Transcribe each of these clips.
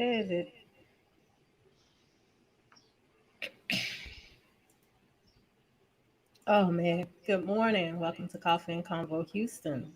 says it. Oh man, good morning. Welcome to Coffee and Convo Houston.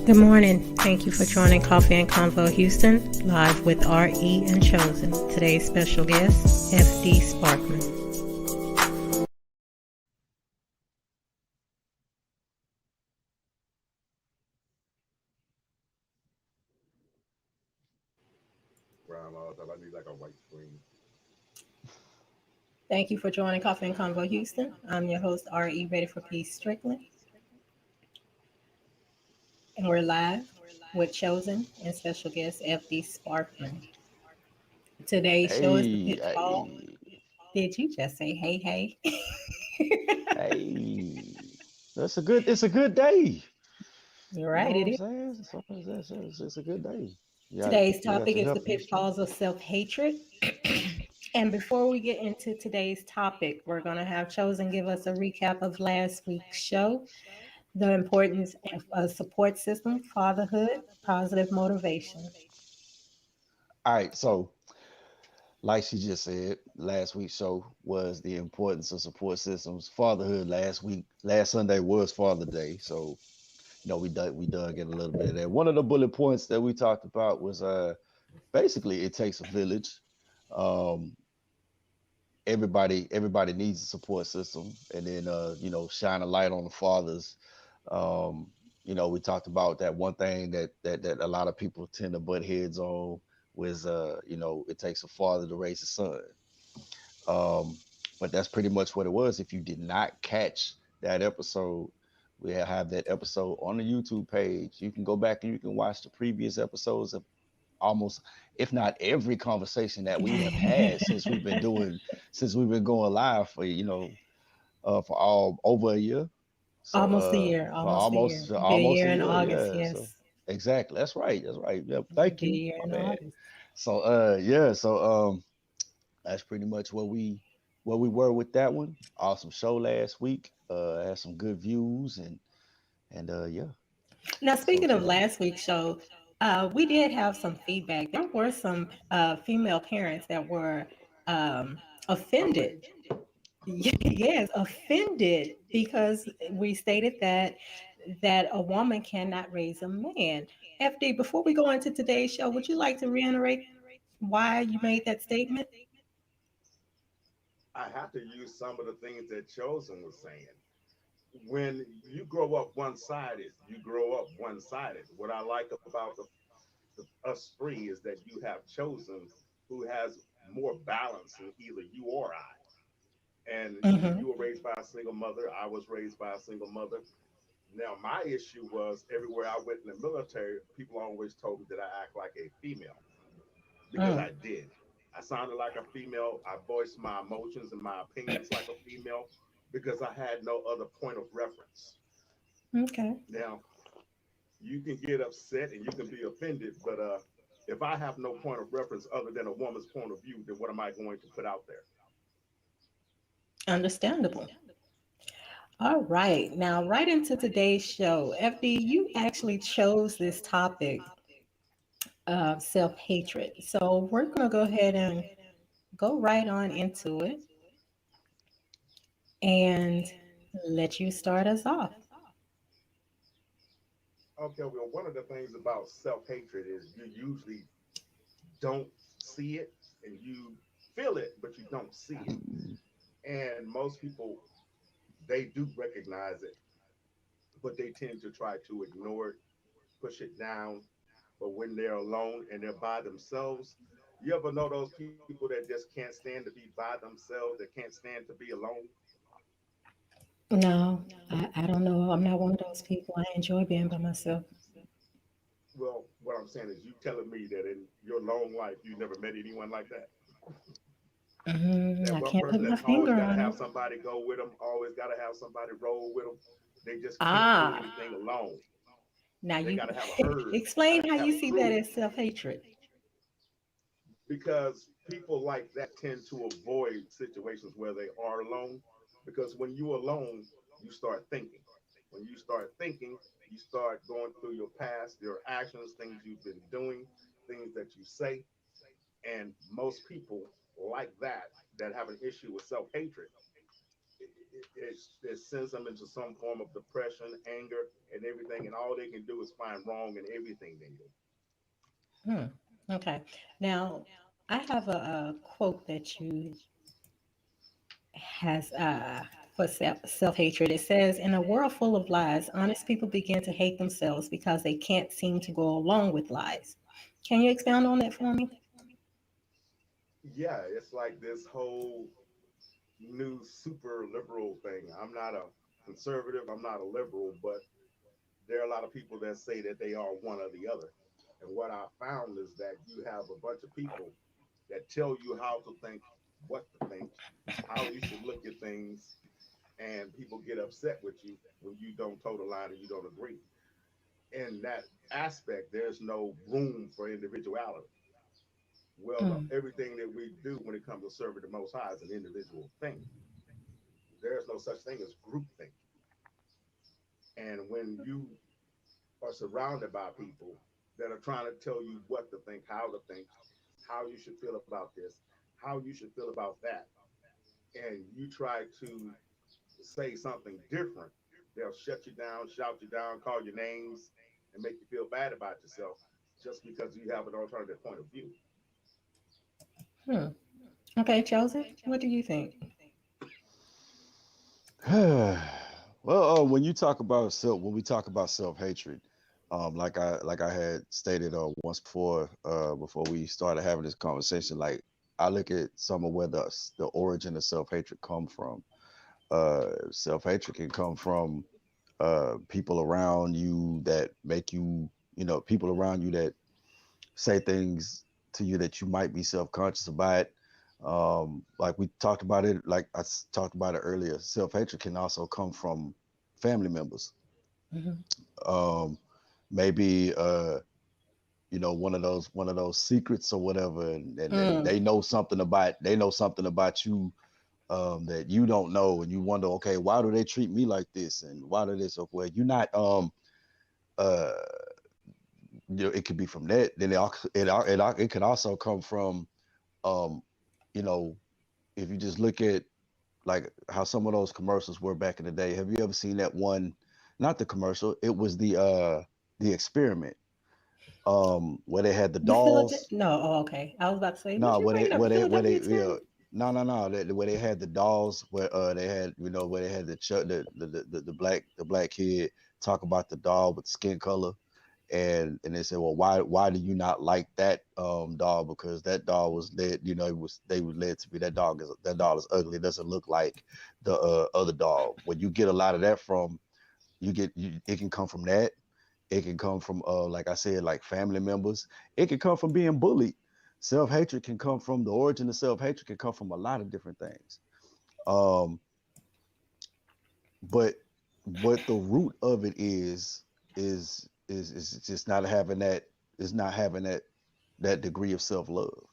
Good morning. Thank you for joining Coffee and Convo Houston, live with RE and Chosen. Today's special guest, FD Sparkman. I need like a white screen. Thank you for joining Coffee and Convo Houston. I'm your host, RE, ready for peace Strickland. And we're live with Chosen and special guest, FD Sparkman. Today's show is the Hey, Pitfall. hey, Did you just say hey, hey? hey. It's a good day. You're You know right, what it I'm is. saying? It's a good day. Today's You got topic your is the healthy strength. pitfalls of self-hatred. And before we get into today's topic, we're going to have Chosen give us a recap of last week's show, the importance of a support system, fatherhood, positive motivation. All right, so like she just said, last week's show was the importance of support systems. Fatherhood last Sunday was Father Day. So, we dug in a little bit of that. One of the bullet points that we talked about was basically it takes a village. Um, everybody needs a support system, and then shine a light on the fathers. um we talked about that one thing that a lot of people tend to butt heads on was it takes a father to raise a son. um but that's pretty much what it was. If you did not catch that episode, we have that episode on the YouTube page. You can go back and you can watch the previous episodes of almost, if not every conversation that we have had since we've been going live for for all over a year. So Almost a year, for almost a year. almost It'll be a almost year a in year, August, yeah. So yes. exactly, that's right. Yep, It'll thank be a you. year My in bad. August. So yeah, so that's pretty much where we were with that one. Awesome show last week. Had some good views and yeah. Now, So speaking of last week's show, we did have some feedback. There were some female parents that were offended. Yes, offended because we stated that a woman cannot raise a man. FD, before we go into today's show, would you like to reiterate why you made that statement? I have to use some of the things that Chosen was saying. When you grow up one-sided, you grow up one-sided. What I like about the us three is that you have Chosen, who has more balance than either you or I. And Hmm. you were raised by a single mother. I was raised by a single mother. Now, my issue was everywhere I went in the military, people always told me that I act like a female because Mm, I did. I sounded like a female. I voiced my emotions and my opinions like a female because I had no other point of reference. okay. Now, you can get upset and you can be offended, but if I have no point of reference other than a woman's point of view, then what am I going to put out there? Understandable. All right. Now, right into today's show. FD, you actually chose this topic of self hatred. So, we're going to go ahead and go right on into it and let you start us off. Okay, well, one of the things about self hatred is you usually don't see it and you feel it, but you don't see it. And most people, they do recognize it, but they tend to try to ignore it, push it down. But when they're alone and they're by themselves, you ever know those people that just can't stand to be by themselves, that can't stand to be alone? No, I don't know. I'm not one of those people. I enjoy being by myself. Well, what I'm saying is, you telling me that in your long life, you never met anyone like that? That I one can't put person my that always finger got to on have it. somebody go with them, always got to have somebody roll with them. They just can't do Ah, anything alone. now They you got to have a herd, got explain to how have you a see that crew, as self-hatred. because people like that tend to avoid situations where they are alone. Because when you're alone, you start thinking. When you start thinking, you start going through your past, your actions, things you've been doing, things that you say. And most people like that have an issue with self hatred, it sends them into some form of depression, anger, and everything. And all they can do is find wrong in everything they do. Hmm. Okay. Now, I have a quote that you has for self-hatred. It says, "In a world full of lies, honest people begin to hate themselves because they can't seem to go along with lies." Can you expound on that for me? Yeah, it's like this whole new super liberal thing. I'm not a conservative, I'm not a liberal, but there are a lot of people that say that they are one or the other. And what I found is that you have a bunch of people that tell you how to think, what to think, how you should look at things, and people get upset with you when you don't toe the line and you don't agree. In that aspect, there's no room for individuality. Well, Mm. everything that we do when it comes to serving the Most High is an individual thing. There's no such thing as groupthink. And when you are surrounded by people that are trying to tell you what to think, how you should feel about this, how you should feel about that, and you try to say something different, they'll shut you down, shout you down, call you names, and make you feel bad about yourself just because you have an alternative point of view. Hmm. Okay, Joseph, what do you think? Well, when you talk about when we talk about self-hatred, like I had stated once before we started having this conversation, like I look at some of where the origin of self-hatred come from. Self-hatred can come from people around you that make you, people around you that say things to you that you might be self-conscious about. Like we talked about it, like talked about it earlier. Self-hatred can also come from family members. Hmm. Um, Maybe one of those secrets or whatever, and Mm. they know something about you that you don't know, and you wonder, okay, why do they treat me like this, and why do this? Okay, well, you're not uh it could be from that. Then it could also come from um you know if you just look at like how some of those commercials were back in the day. Have you ever seen that one? Not the commercial. It was the experiment where they had the The Philadelphia? dolls. No. Oh, okay. I was about to say, No, was you where they bringing up the where they Philadelphia yeah. experiment? No, where they had the dolls, where they had, where they had the black kid talk about the doll with skin color, and they said, well, why do you not like that doll? Because that doll was led, they was led to be, that doll is ugly. It doesn't look like the other doll. When you get a lot of that from, it can come from that. It can come from, like I said, like family members. It can come from being bullied. Self-hatred can come from, the origin of self-hatred can come from a lot of different things. Um, but the root of it is just not having that degree of self-love,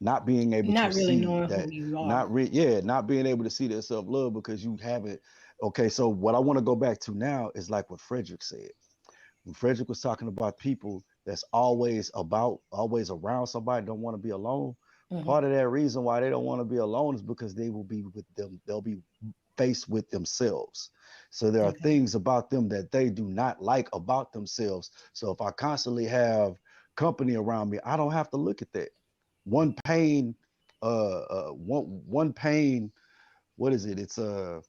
not being able to Not really see knowing who that, you are. not being able to see that self-love because you haven't. Okay, so what I want to go back to now is like what Frederick said. When Frederick was talking about people that's always around somebody, don't want to be alone. Hmm. Part of that reason why they don't want to be alone is because they'll be faced with themselves. So there are Okay. things about them that they do not like about themselves. So if I constantly have company around me, I don't have to look at that. One pain, one pain, what is it? It's my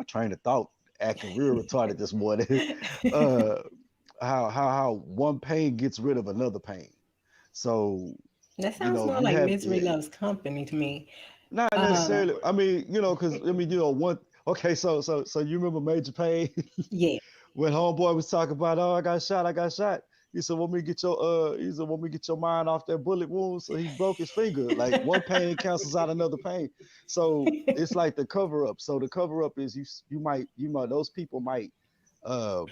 train of thought acting real retarded this morning. uh how one pain gets rid of another pain. So, That sounds if more you like have, misery loves company to me. not Um, necessarily. I mean, because one. Okay, so you remember Major Payne yeah. when Homeboy was talking about, oh, I got shot. He said, "Want me to get your he said, want me to get your mind off that bullet wound?" So he broke his finger. Like one pain cancels out another pain. So it's like the cover up. So the cover up is you might those people might uh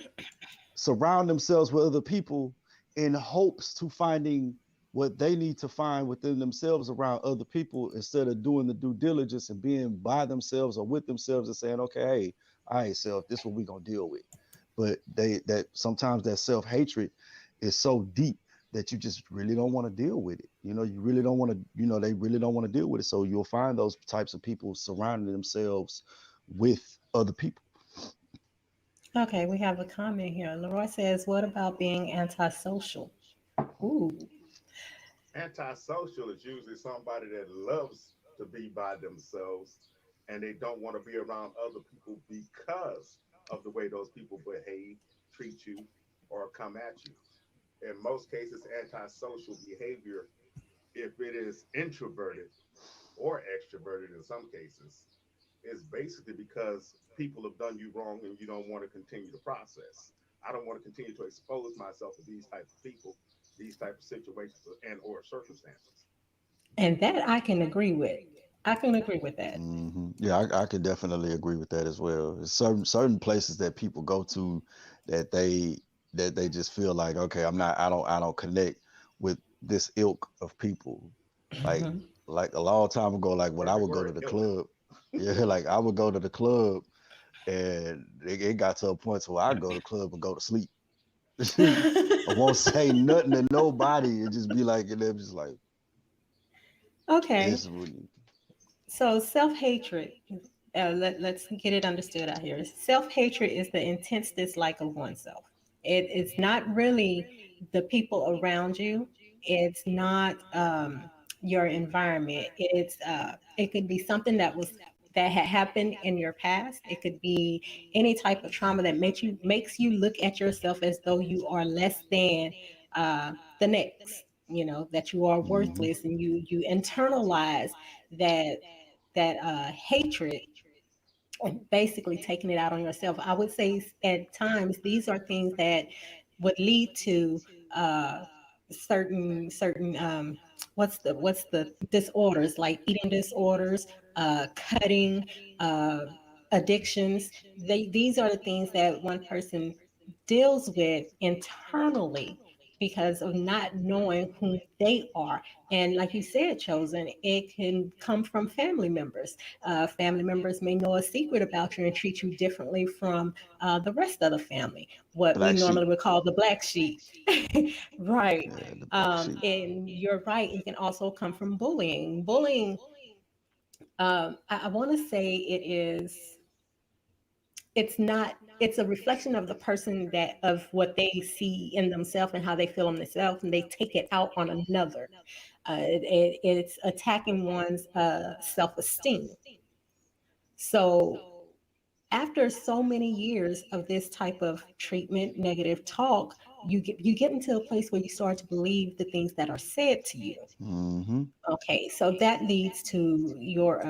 surround themselves with other people in hopes to finding what they need to find within themselves around other people instead of doing the due diligence and being by themselves or with themselves and saying, okay, hey, all right, self, this is what we're gonna deal with. But that sometimes that self-hatred is so deep that you just really don't want to deal with it. You really don't want to, they really don't want to deal with it. So you'll find those types of people surrounding themselves with other people. Okay, we have a comment here. Leroy says, "What about being antisocial?" Ooh. Antisocial is usually somebody that loves to be by themselves and they don't want to be around other people because of the way those people behave, treat you, or come at you. In most cases, antisocial behavior, if it is introverted or extroverted in some cases, is basically because people have done you wrong and you don't want to continue the process. I don't want to continue to expose myself to these type of people, these type of situations and or circumstances. And that I can agree with. I can agree with that. Yeah, I could definitely agree with that as well. There's certain places that people go to that they just feel like, okay, I don't connect with this ilk of people. Like Mhm. like a long time ago, like when I Perfect would go word, to the ilk. club, yeah, like I would go to the club and it got to a point to where I go to the club and go to sleep. I won't say nothing to nobody and just be like, and they're just like, Okay. this really. So self hatred, let's get it understood out here. Self hatred is the intense dislike of oneself. It's not really the people around you. It's not your environment. It could be something that had happened in your past. It could be any type of trauma that makes you look at yourself as though you are less than the next. That you are Hmm. worthless, and you internalize that hatred and basically taking it out on yourself. I would say at times these are things that would lead to uh, certain what's the disorders, like eating disorders, cutting, uh, addictions. These are the things that one person deals with internally because of not knowing who they are. And like you said, chosen, it can come from family members. Family members may know a secret about you and treat you differently from the rest of the family, what we Black sheep. normally would call the black sheep. Right. Yeah, the black sheep. And you're right, it can also come from bullying. Bullying, I want to say it's a reflection of the person, that of what they see in themselves and how they feel in themselves, and they take it out on another. It's attacking one's self-esteem. So after so many years of this type of treatment, negative talk, you get into a place where you start to believe the things that are said to you. Hmm. Okay, so that leads to your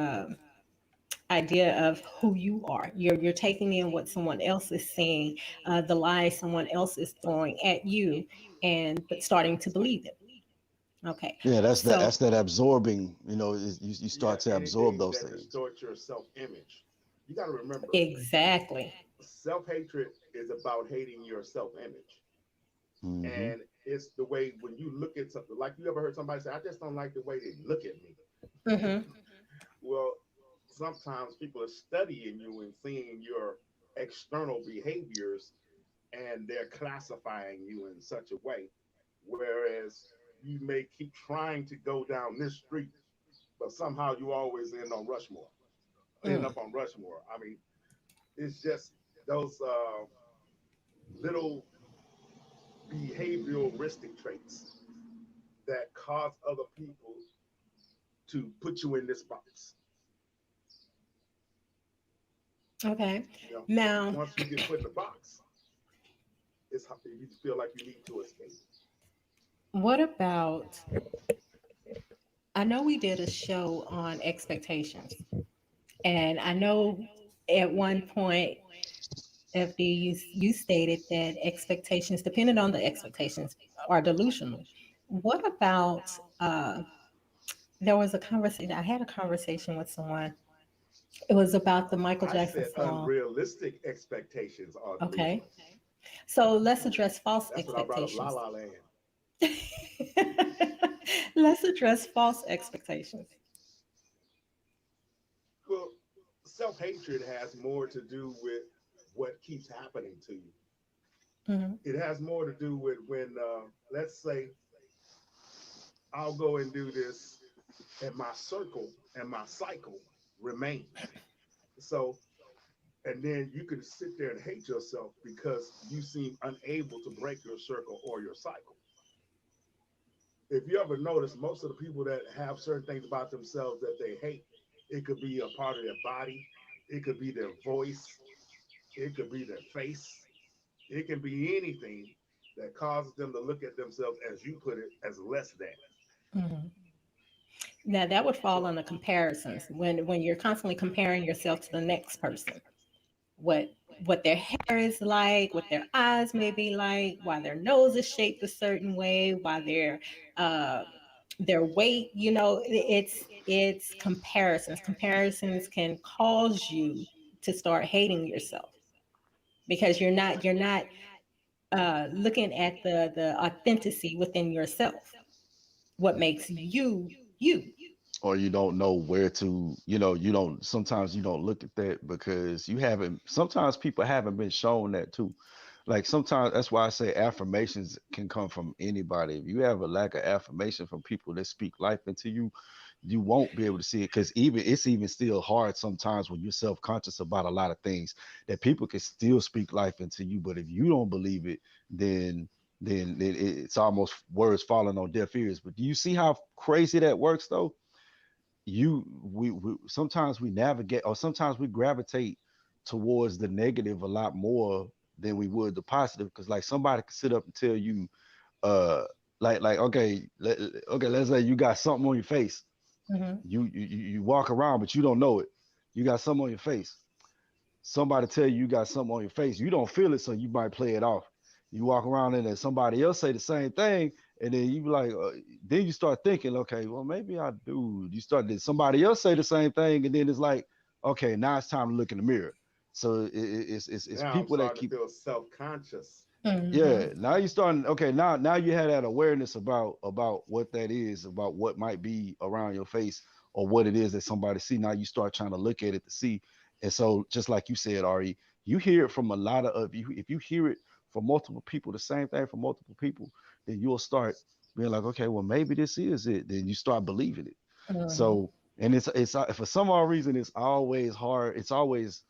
idea of who you are. You're taking in what someone else is saying, the lies someone else is throwing at you, and but starting to believe it. Okay, Yeah, that's that. so That's that absorbing. You Yeah, start to absorb anything those that things. distorts your self-image. You got to remember, exactly. self-hatred is about hating your self-image. Hmm. And it's the way when you look at something, like you ever heard somebody say, I just don't like the way they look at me. Hmm. Well, sometimes people are studying you and seeing your external behaviors and they're classifying you in such a way. Whereas you may keep trying to go down this street, but somehow you always end Mm. up on Rushmore. I mean, it's just those little behavioristic traits that cause other people to put you in this box. Okay, You know, now once you get put in the box, you feel like you need to escape. what about, I know we did a show on expectations, and I know at one point FD, you stated that expectations, depending on the expectations, are delusional. What about there was a conversation, I had a conversation with someone. It was about the Michael I Jackson said song. unrealistic expectations are Okay. delusional. So let's address false That's what I brought up La expectations. La Land. Let's address false expectations. Well, self hatred has more to do with what keeps happening to you. Hmm. It has more to do with when, let's say, I'll go and do this, and my circle and my cycle remains. So, and then you can sit there and hate yourself because you seem unable to break your circle or your cycle. If you ever notice, most of the people that have certain things about themselves that they hate, it could be a part of their body, it could be their voice, it could be their face, it can be anything that causes them to look at themselves, as you put it, as less than. Hmm. Now that would fall So under comparisons when you're constantly comparing yourself to the next person. What what their hair is like, what their eyes may be like, why their nose is shaped a certain way, why uh, their weight. It's comparisons. Comparisons can cause you to start hating yourself because you're not looking at the authenticity within yourself. What makes you you? Or you don't know where to, you don't, sometimes you don't look at that because you haven't, sometimes people haven't been shown that too. Like sometimes that's why I say affirmations can come from anybody. If you have a lack of affirmation from people that speak life into you, you won't be able to see it, because even it's even still hard sometimes when you're self-conscious about a lot of things that people can still speak life into you, but if you don't believe it, then it's almost words falling on deaf ears. But do you see how crazy that works though? We sometimes we navigate, or sometimes we gravitate towards the negative a lot more than we would the positive, because like somebody could sit up and tell you, uh okay, okay, let's say you got something on your face. Hmm. You walk around but you don't know it, you got something on your face. Somebody tell you you got something on your face, you don't feel it, so you might play it off. You walk around and then somebody else say the same thing, and then you be like, then you start thinking, okay, well maybe I do. You start, then somebody else say the same thing, and then it's like, okay, now it's time to look in the mirror. So it's now I'm people that starting to keep, feel self conscious. yeah, Hmm. now you starting, okay, now you have that awareness about what that is, about what might be around your face, or what it is that somebody see. Now you start trying to look at it to see. And so just like you said, Ari, you hear it from a lot of you. If you hear it from multiple people, the same thing from multiple people, then you'll start being like, okay, well maybe this is it. Then you start believing it. Hmm. So, and it's for some odd reason it's always hard. It's always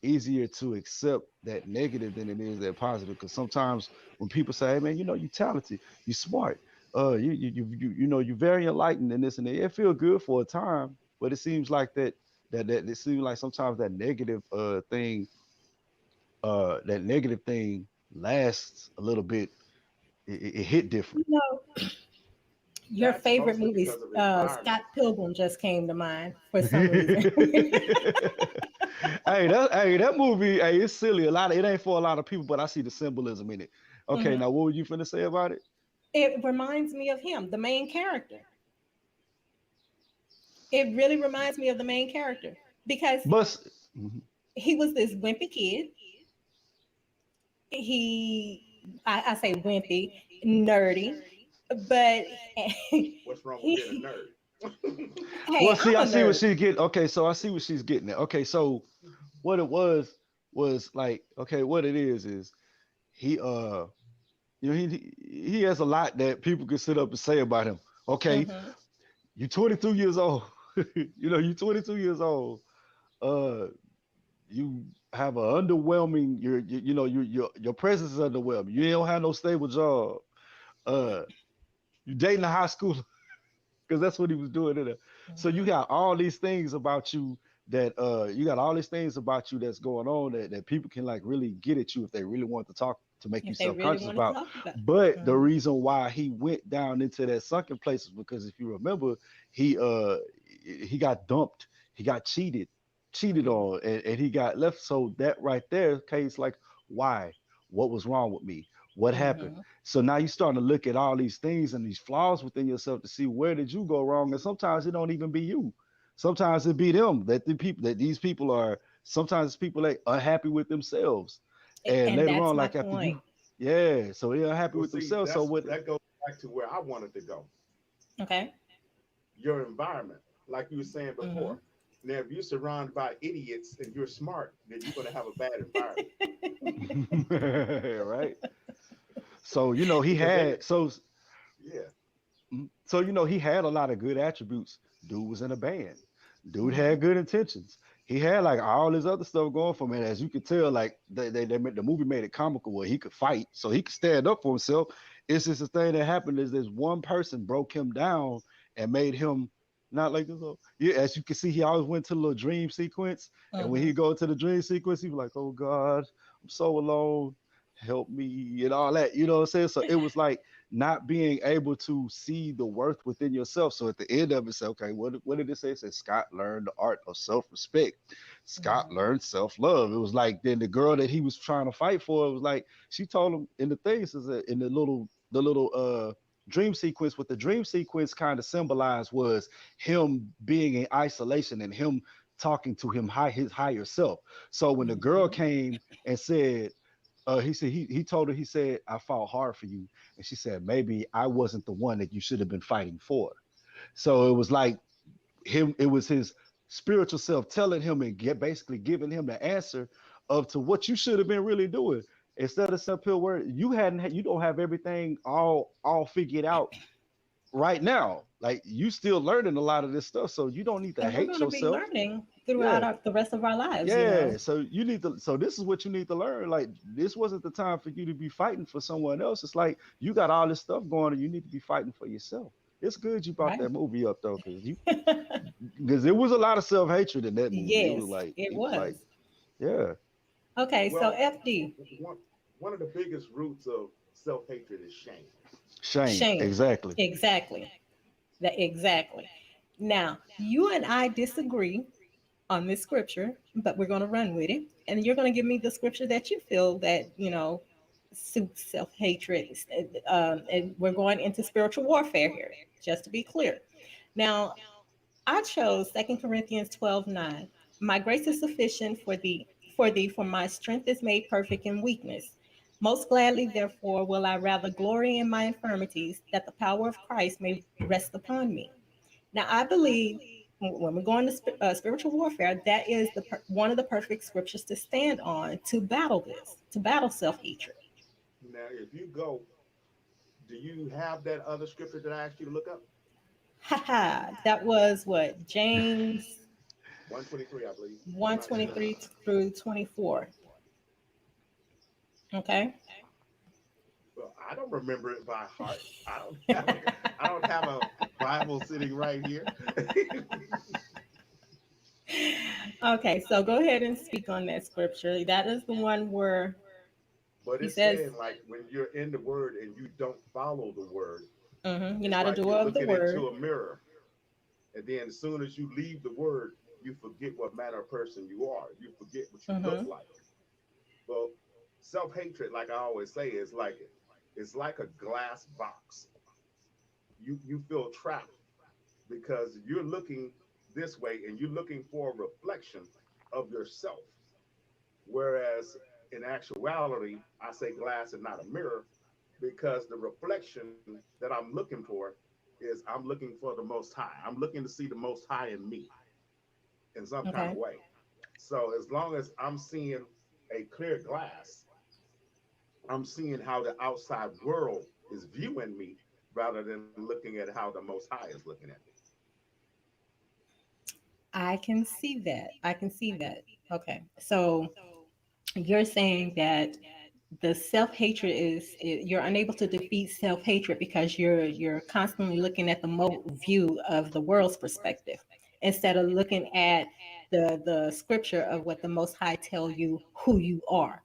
easier to accept that negative than it is that positive. Because sometimes when people say, "Hey man, you talented, you smart, you're very enlightened and this and that," it feel good for a time, but it seems like that it seems like sometimes that negative thing lasts a little bit. It hit different. You know, your That's favorite mostly movie, because of environment. Scott Pilgrim, just came to mind for some reason. Hey, that movie, hey, it's silly. A lot of it ain't for a lot of people, but I see the symbolism in it. Okay, Mhm. now what were you finna say about it? It reminds me of him, the main character. It really reminds me of the main character because But mhm. he was this wimpy kid. I say wimpy, nerdy, but What's wrong with being a he, nerd? hey, Well, see, I I'm a see what nerd. she's getting. Okay, so I see what she's getting at. Okay, so what it was like. Okay, what it is he he has a lot that people can sit up and say about him. Okay, Hmm. you 22 years old. You 22 years old. Uh, you have an underwhelming. Your presence is underwhelming. You don't have no stable job. Uh, you dating a high schooler, because that's what he was doing in there. So you got all these things about you that you got all these things about you that's going on that people can like really get at you if they really want to talk to make you If they really self-conscious want to about. talk about it. But the Mhm. reason why he went down into that sunken place is because if you remember, he uh he got dumped, he got cheated Mhm. on, and he got left. So that right there, okay, it's like, Why? What was wrong with me? What happened? Mm-hmm. So now you're starting to look at all these things and these flaws within yourself to see where did you go wrong. And sometimes it don't even be you. Sometimes it be them that these people are. Sometimes it's people that are unhappy with themselves, and And later that's on, my like after point. you, yeah, so they're unhappy Well, with see, themselves. So what? that goes back to where I wanted to go. Okay. Your environment, like you were saying Mm-hmm. before. Now, if you're surrounded by idiots and you're smart, then you're going to have a bad environment Right. So he because they, had so yeah, so he had a lot of good attributes. Dude was in a band. Dude Mm-hmm. had good intentions. He had like all this other stuff going for him. And as you could tell, like the movie made it comical where he could fight, so he could stand up for himself. It's just the thing that happened is this one person broke him down and made him not like this. Yeah, as you can see, he always went to the little dream sequence. And when Mm-hmm. he go to the dream sequence, he was like, "Oh God, I'm so alone. Help me," and all that. You know what I'm saying? So it was like not being able to see the worth within yourself. So at the end of it, say, okay, what did it say? It said Scott learned the art of self-respect. Scott Mm-hmm. learned self-love. It was like then the girl that he was trying to fight for, it was like she told him in the things is that in the little dream sequence, what the dream sequence kind of symbolized was him being in isolation and him talking to his higher self. So when the girl Mm-hmm. came and said, he said he told her, he said, I fought hard for you. And she said, maybe I wasn't the one that you should have been fighting for. So it was like it was his spiritual self telling him and basically giving him the answer of to what you should have been really doing. Instead of some pill where you don't have everything all figured out right now. Like you still learning a lot of this stuff. So you don't need to And we're hate going to be yourself. learning throughout Yeah. the rest of our lives, you Yeah, know. so you need to. So this is what you need to learn. Like this wasn't the time for you to be fighting for someone else. It's like you got all this stuff going, and you need to be fighting for yourself. It's good you brought Right. that movie up though, because there was a lot of self hatred in that movie. It was Yes, like it he was like, was. yeah, Okay, so well, FD, one of the biggest roots of self hatred is shame. shame, shame. exactly. Exactly. That exactly. Now, you and I disagree on this scripture, but we're going to run with it. And you're going to give me the scripture that you feel that, suits self hatred. And we're going into spiritual warfare here, just to be clear. Now, I chose 2 Corinthians 12:9. My grace is sufficient for thee, for my strength is made perfect in weakness. Most gladly, therefore, will I rather glory in my infirmities, that the power of Christ may rest upon me. Now, I believe when we're going to spiritual warfare, that is one of the perfect scriptures to stand on to battle this, to battle self hatred. Now, if you go, do you have that other scripture that I asked you to look up? Haha, that was what James 123, I believe, if I'm not mistaken. 1:23 through 24. Okay. Well, I don't remember it by heart. I don't have a Bible sitting right here. Okay, so go ahead and speak on that scripture. That is the one where But he it's says, saying like when you're in the word and you don't follow the word, you're it's not a like doer you're of the looking word. into a mirror. And then as soon as you leave the word, you forget what manner of person you are. You forget what you look Hmm. like. Well, self-hatred, like I always say, is like it's like a glass box. You feel trapped because you're looking this way and you're looking for a reflection of yourself. Whereas in actuality, I say glass and not a mirror because the reflection that I'm looking for is I'm looking for the most high. I'm looking to see the most high in me in some kind of Okay. way. So as long as I'm seeing a clear glass, I'm seeing how the outside world is viewing me rather than looking at how the most high is looking at me. I can see that. I can see that. Okay. So you're saying that the self-hatred you're unable to defeat self-hatred because you're constantly looking at the view of the world's perspective instead of looking at the scripture of what the most high tell you who you are.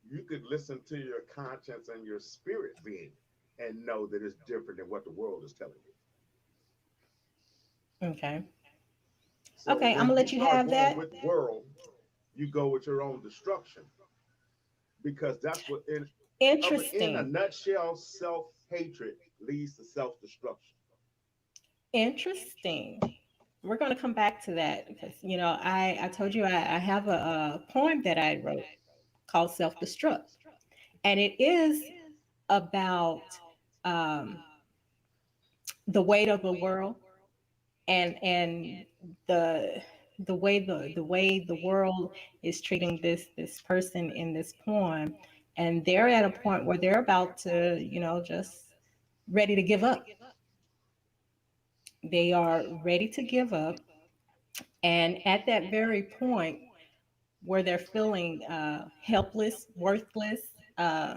You could listen to your conscience and your spirit being and know that it's different than what the world is telling you. Okay. So Okay, I'm when gonna you let you start have going that. with the world, you go with your own destruction. because that's what in a Interesting. nutshell, self-hatred leads to self-destruction. Interesting. We're going to come back to that because, I told you I have a poem that I wrote called Self Destruct. And it is about um, the weight of the world and the the way the world is treating this person in this poem, and they're at a point where they're about to just ready to give up. They are ready to give up, and at that very point where they're feeling helpless, worthless, uh,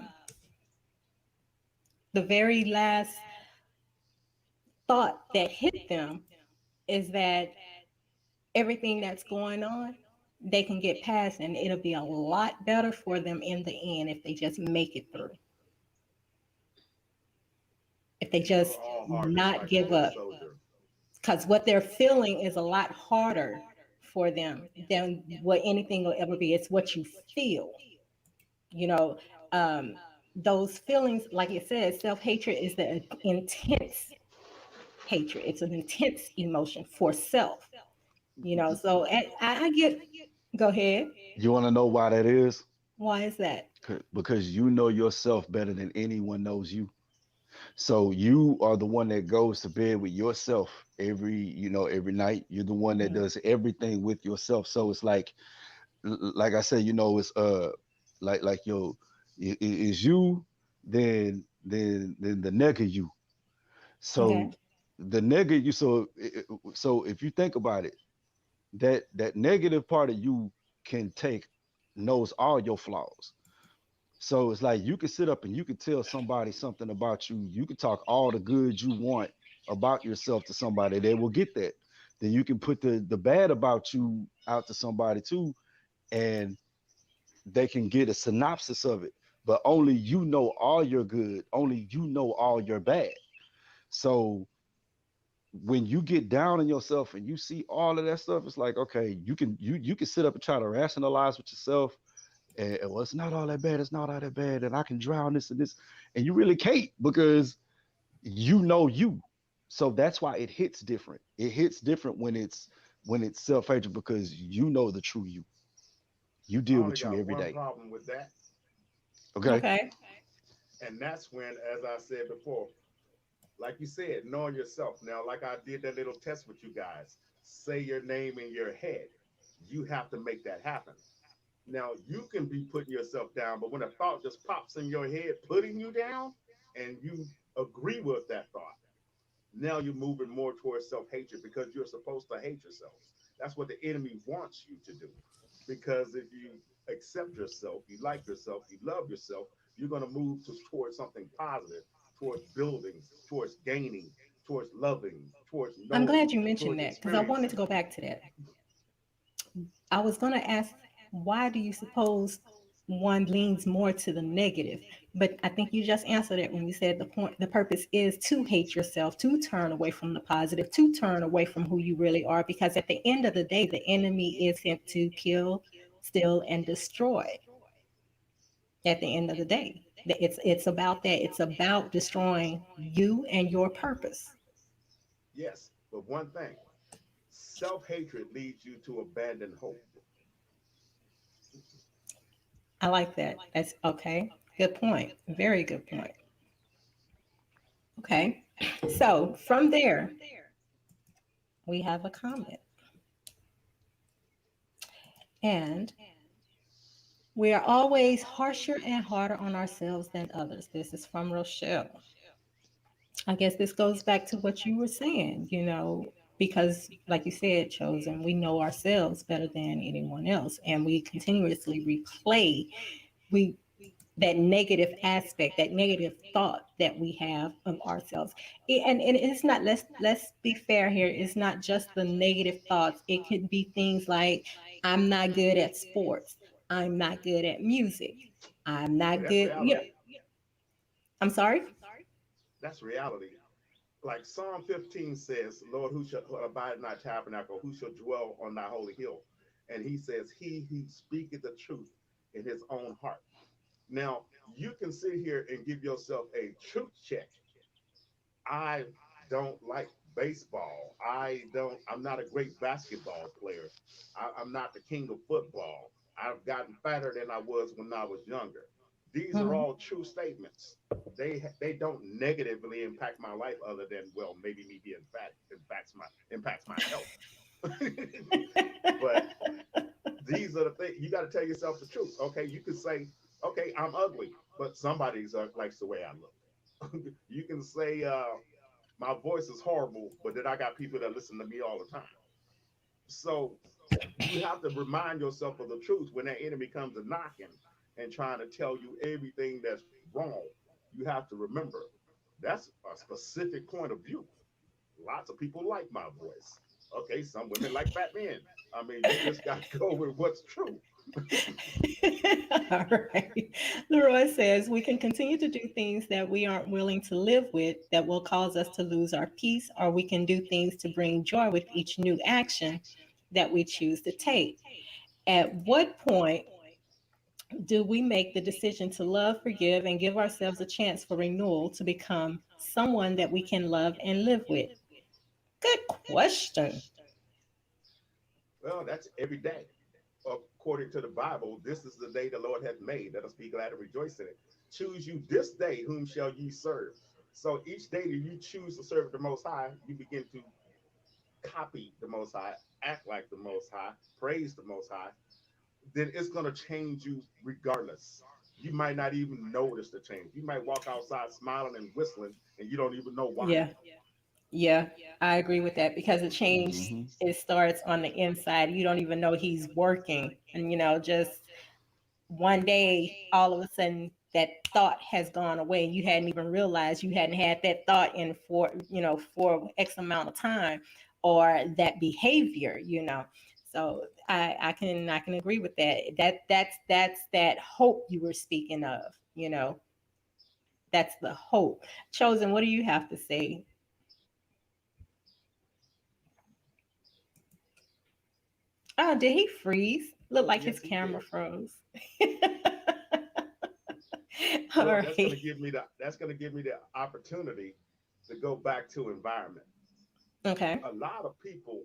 the very last thought that hit them is that everything that's going on, they can get past, and it'll be a lot better for them in the end if they just make it through, if they Well, just all hard is not like a give foot up. soldier. Because what they're feeling is a lot harder for them than what anything will ever be. It's what you feel, you know. Um, those feelings, like it says, self hatred is the intense hatred. It's an intense emotion for self, So I get, go ahead. You want to know why that is? Why is that? Because you know yourself better than anyone knows you. So you are the one that goes to bed with yourself every night. You're the one that Mhm. does everything with yourself. So it's like I said, it's like yo, is you, then the nigga you. Okay. So the nigga you. So if you think about it, that negative part of you can take knows all your flaws. So it's like you can sit up and you can tell somebody something about you. You can talk all the good you want about yourself to somebody. They will get that. Then you can put the bad about you out to somebody too, and they can get a synopsis of it. But only you know all your good. Only you know all your bad. So when you get down on yourself and you see all of that stuff, it's like, okay, you can sit up and try to rationalize with yourself, and well, it's not all that bad, it's not all that bad, and I can drown this and this, and you really can't because you know you. So that's why it hits different. It hits different when it's self-hatred because you know the true you. You I deal only with you got every one day. problem with that, Okay. Okay. and that's when, as I said before, like you said, knowing yourself. Now, like I did that little test with you guys, say your name in your head. You have to make that happen. Now, you can be putting yourself down, but when a thought just pops in your head, putting you down, and you agree with that thought, now you're moving more towards self-hatred because you're supposed to hate yourself. That's what the enemy wants you to do. Because if you accept yourself, you like yourself, you love yourself, you're going to move towards something positive, towards building, towards gaining, towards loving, towards I'm knowing, glad you mentioned towards that because I wanted to experiencing. go back to that. I was going to ask, why do you suppose one leans more to the negative? But I think you just answered it when you said the purpose is to hate yourself, to turn away from the positive, to turn away from who you really are. Because at the end of the day, the enemy is sent to kill, steal, and destroy. At the end of the day, it's about that. It's about destroying you and your purpose. Yes, but one thing, self-hatred leads you to abandon hope. I like that. That's okay. Good point. Very good point. Okay. So from there, we have a comment. And we are always harsher and harder on ourselves than others. This is from Rochelle. I guess this goes back to what you were saying, because, like you said, Chosen, we know ourselves better than anyone else. And we continuously replay we that negative aspect, that negative thought that we have of ourselves. And it's not, let's be fair here, it's not just the negative thoughts. It could be things like, I'm not good at sports, I'm not good at music, I'm Hey, not that's good, reality. I'm sorry. That's reality. Like Psalm 15 says, Lord, who shall abide in thy tabernacle, who shall dwell on thy holy hill? And he says, he who speaketh the truth in his own heart. Now, you can sit here and give yourself a truth check. I don't like baseball. I'm not a great basketball player. I'm not the king of football. I've gotten fatter than I was when I was younger. These are Mhm. all true statements. They don't negatively impact my life other than, well, maybe me being fat impacts my health. But these are the things you got to tell yourself the truth. Okay, you could say, okay, I'm ugly, but somebody likes the way I look. You can say, my voice is horrible, but then I got people that listen to me all the time. So you have to remind yourself of the truth when that enemy comes a knocking and trying to tell you everything that's wrong. You have to remember that's a specific point of view. Lots of people like my voice. Okay, some women like fat men. I mean, you just got to go with what's true. All right. Leroy says we can continue to do things that we aren't willing to live with that will cause us to lose our peace, or we can do things to bring joy with each new action that we choose to take. At what point do we make the decision to love, forgive, and give ourselves a chance for renewal to become someone that we can love and live with? Good question. Well, that's every day. According to the Bible, this is the day the Lord hath made. Let us be glad and rejoice in it. Choose you this day whom shall ye serve. So each day that you choose to serve the Most High, you begin to copy the Most High, act like the Most High, praise the Most High. Then it's going to change you regardless. You might not even notice the change. You might walk outside smiling and whistling, and you don't even know why. Yeah. Yeah, I agree with that because the change Hmm. it starts on the inside. You don't even know he's working, and just one day, all of a sudden, that thought has gone away, and you hadn't even realized you hadn't had that thought in for X amount of time, or that behavior. So I can agree with that. That's that hope you were speaking of. That's the hope. Chosen. What do you have to say? Oh, did he freeze? Looked like his Yes, he camera did. froze. All Well, right. that's going to give me the opportunity to go back to environment. Okay. A lot of people,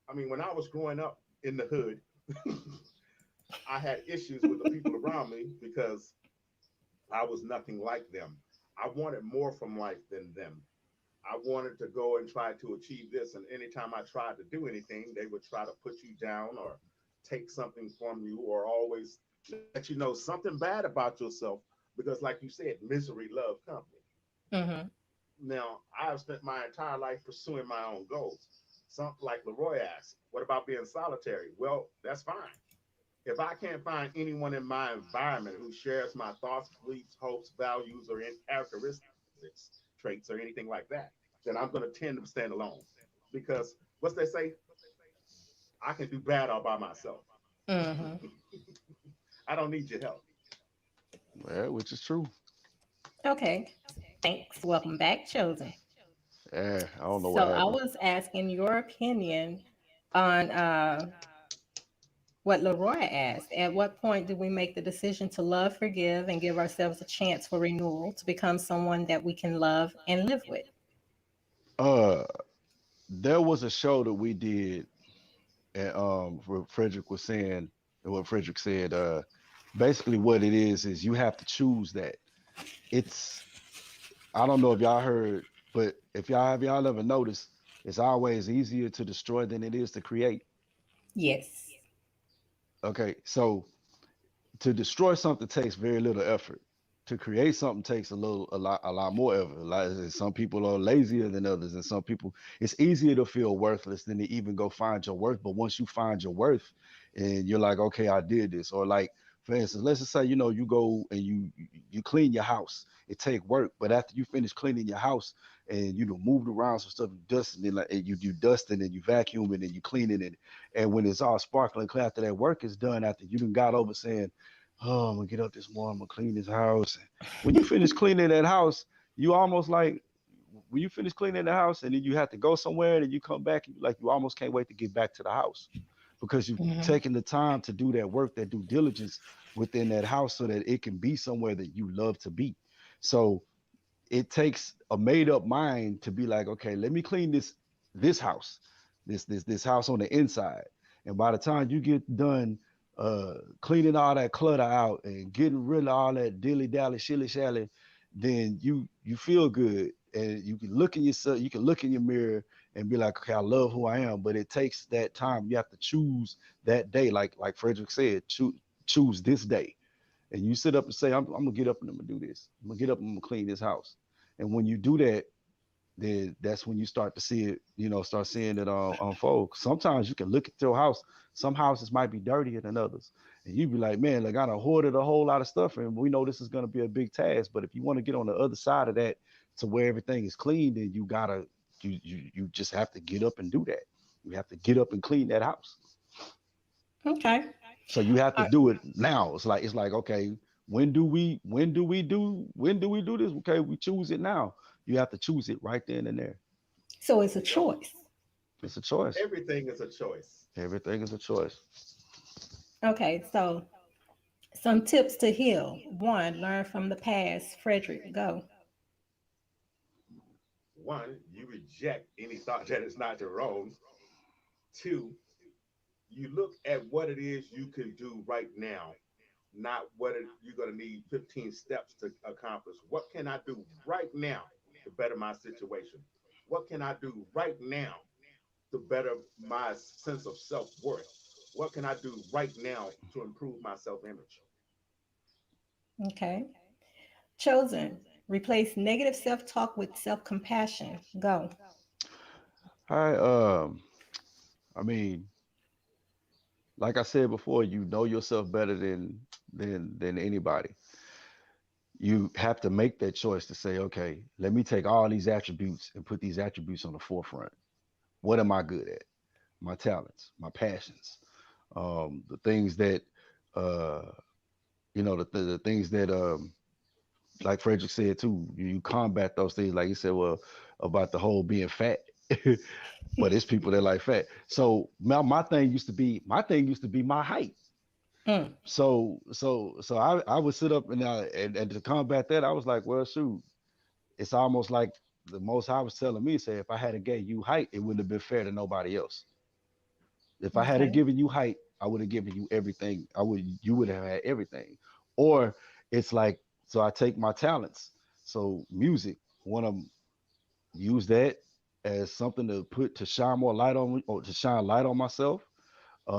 I mean, when I was growing up in the hood, I had issues with the people around me because I was nothing like them. I wanted more from life than them. I wanted to go and try to achieve this. And anytime I tried to do anything, they would try to put you down or take something from you or always let you know something bad about yourself. Because, like you said, misery loves company. Mm-hmm. Now, I've spent my entire life pursuing my own goals. Some, like Leroy asked, what about being solitary? Well, that's fine. If I can't find anyone in my environment who shares my thoughts, beliefs, hopes, values, or in characteristics, traits, or anything like that, then I'm going to tend to stand alone. Because what's they say? I can do bad all by myself. Mm-hmm. I don't need your help. Yeah, which is true. Okay. Thanks. Welcome back, Chosen. Yeah, I don't know what So I happened. was asking your opinion on what Leroy asked. At what point do we make the decision to love, forgive, and give ourselves a chance for renewal to become someone that we can love and live with? Uh, there was a show that we did, and where Frederick was saying, and what Frederick said, basically what it is you have to choose that. It's I don't know if y'all heard, but if y'all have y'all ever noticed, it's always easier to destroy than it is to create. Yes. Okay, so to destroy something takes very little effort. To create something takes a lot more effort. Some people are lazier than others, and some people it's easier to feel worthless than to even go find your worth. But once you find your worth, and you're like, okay, I did this, or like for instance, let's just say you go and you clean your house. It take work, but after you finish cleaning your house and moved around some stuff, dusting it, like and you dusting and you vacuuming and you cleaning it, and when it's all sparkling clear after that work is done, after you done got over saying, oh, I'm gonna get up this morning, I'm gonna clean this house. And when you finish cleaning that house, you almost like when you finish cleaning the house and then you have to go somewhere and then you come back and you almost can't wait to get back to the house because you've Mhm. taken the time to do that work, that due diligence within that house so that it can be somewhere that you love to be. So it takes a made up mind to be like, okay, let me clean this house, this house on the inside. And by the time you get done cleaning all that clutter out and getting rid of all that dilly dally shilly shally, then you feel good and you can look in yourself, you can look in your mirror and be like, okay, I love who I am. But it takes that time. You have to choose that day, like Frederick said, choose this day. And you sit up and say, I'm gonna get up and I'm gonna do this. I'm gonna get up and I'm gonna clean this house. And when you do that, then that's when you start to see it, start seeing it unfold. Sometimes you can look at your house. Some houses might be dirtier than others. And you be like, man, like I done hoarded a whole lot of stuff. And we know this is going to be a big task. But if you want to get on the other side of that to where everything is clean, then you just have to get up and do that. You have to get up and clean that house. Okay. So you have to Uh, do it now. It's like okay, when do we do this? Okay, we choose it now. You have to choose it right then and there. so it's a Yep. choice. It's a choice. Everything is a choice. Everything is a choice. Okay, so some tips to heal. One, learn from the past. Frederick, go. One, you reject any thought that is not your own. Two, you look at what it is you can do right now, not you're going to need 15 steps to accomplish. What can I do right now to better my situation? What can I do right now to better my sense of self worth? What can I do right now to improve my self image? Okay. Chosen, replace negative self talk with self compassion. Go. I I mean, like I said before, you know yourself better than anybody. You have to make that choice to say, okay, let me take all these attributes and put these attributes on the forefront. What am I good at? My talents, my passions, the things that uh the things that like Frederick said too, you combat those things. Like he said, well, about the whole being fat, but it's people that like fat. So my thing used to be my height. Mm, So I would sit up and to combat that, I was like, well, shoot, it's almost like the Most High was telling me, say, if I had gave you height, it wouldn't have been fair to nobody else. If I had okay. given you height, I would have given you everything. You would have had everything. Or it's like, so I take my talents. So music, want to use that as something to put to shine more light on me or to shine light on myself.